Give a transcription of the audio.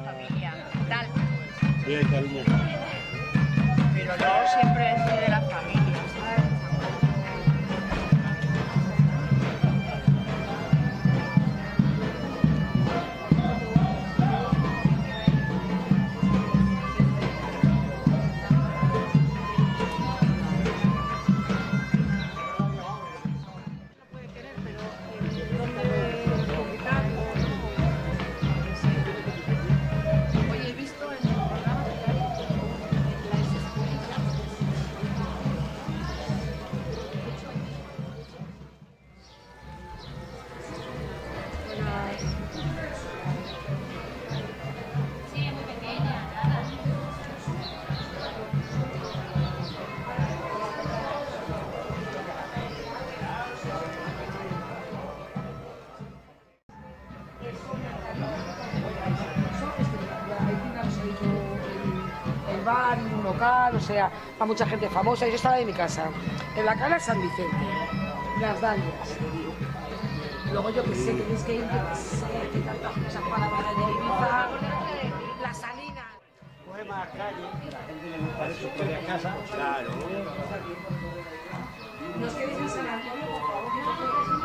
Familia, tal. Bien, cariño. Pero luego siempre es de la familia, ¿sabes? Oye, he visto en el programa que hay las escuelas. Sí, es muy pequeña, nada. El bar, un local, o sea, va mucha gente famosa. Yo estaba en mi casa, en la Cala San Vicente, las Dalias. Luego yo que sé, tenéis que ir, yo que sé, que tantas cosas para la de Ibiza, la Salina. Coge más calle, que la gente le gusta eso, coge a casa. Claro. ¿Nos queréis en San Antonio, por favor?